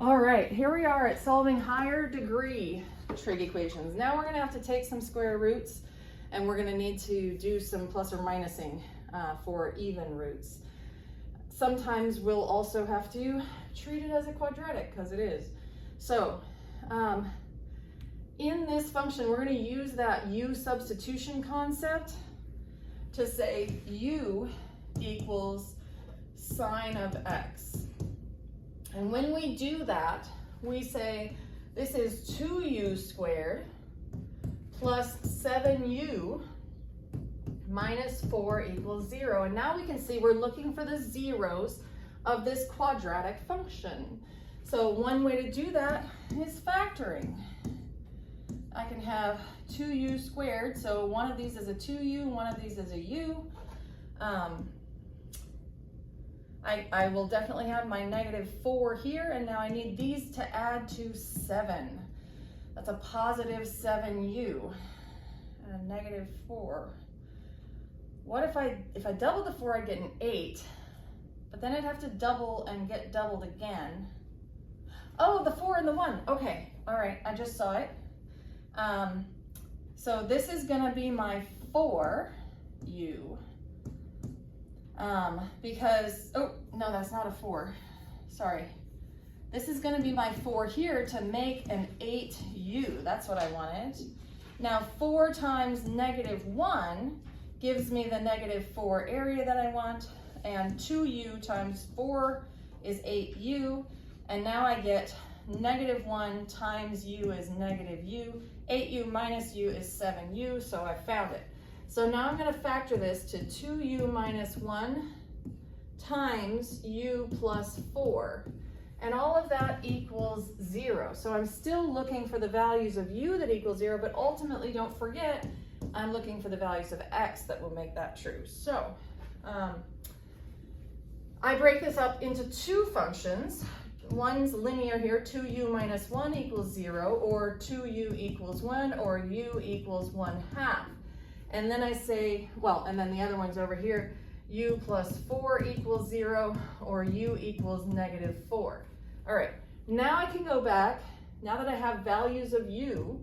All right, here we are at solving higher degree trig equations. Now we're gonna have to take some square roots and we're gonna need to do some plus or minusing for even roots. Sometimes we'll also have to treat it as a quadratic because it is. So in this function, we're gonna use that u substitution concept to say u equals sine of x. And when we do that, we say this is 2u squared plus 7u minus 4 equals 0. And now we can see we're looking for the zeros of this quadratic function. So one way to do that is factoring. I can have 2u squared, so one of these is a 2u, one of these is a u. I will definitely have my -4 here, and now I need these to add to 7. That's a positive 7u and a -4. What if I double the 4, I'd get an 8, but then I'd have to double and get doubled again. Oh, the 4 and the 1. Okay, all right, I just saw it. So this is gonna be my 4u. Because, oh, no, that's not a 4. Sorry. This is gonna be my 4 here to make an 8u. That's what I wanted. Now 4 times -1 gives me the -4 area that I want, and 2u times 4 is 8u, and now I get -1 times u is -u, 8u minus u is 7u, so I found it. So now I'm going to factor this to 2u minus 1 times u plus 4. And all of that equals 0. So I'm still looking for the values of u that equal 0, but ultimately don't forget, I'm looking for the values of x that will make that true. So I break this up into two functions. One's linear here, 2u minus 1 equals 0, or 2u equals 1, or u equals 1/2. And then I say, well, and then the other one's over here, u plus 4 equals 0, or u equals -4. All right, now I can go back, now that I have values of u,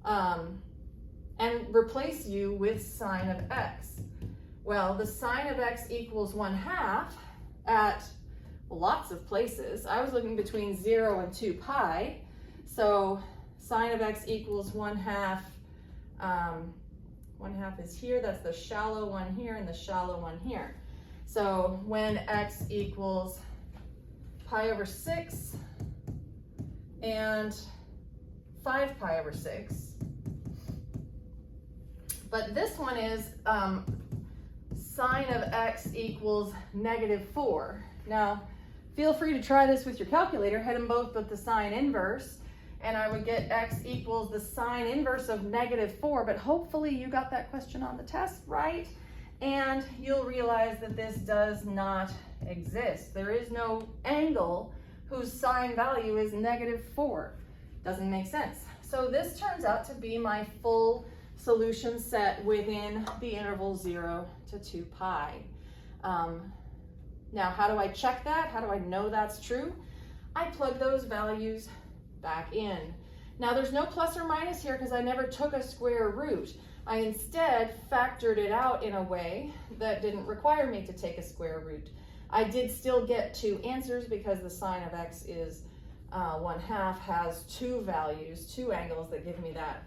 and replace u with sine of x. Well, the sine of x equals 1/2 at lots of places. I was looking between 0 and 2 pi, so sine of x equals 1/2. 1/2 is here, that's the shallow one here and the shallow one here. So when x equals pi over 6 and 5 pi over 6. But this one is sine of x equals -4. Now, feel free to try this with your calculator, hit them both with the sine inverse, and I would get x equals the sine inverse of -4, but hopefully you got that question on the test right, and you'll realize that this does not exist. There is no angle whose sine value is -4. Doesn't make sense. So this turns out to be my full solution set within the interval 0 to 2 pi. Now, how do I check that? How do I know that's true? I plug those values back in. Now there's no plus or minus here because I never took a square root. I instead factored it out in a way that didn't require me to take a square root. I did still get 2 answers because the sine of x is 1/2, has 2 values, 2 angles that give me that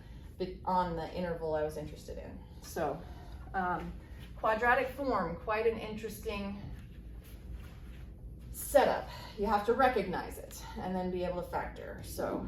on the interval I was interested in. So quadratic form, quite an interesting setup. You have to recognize it and then be able to factor. So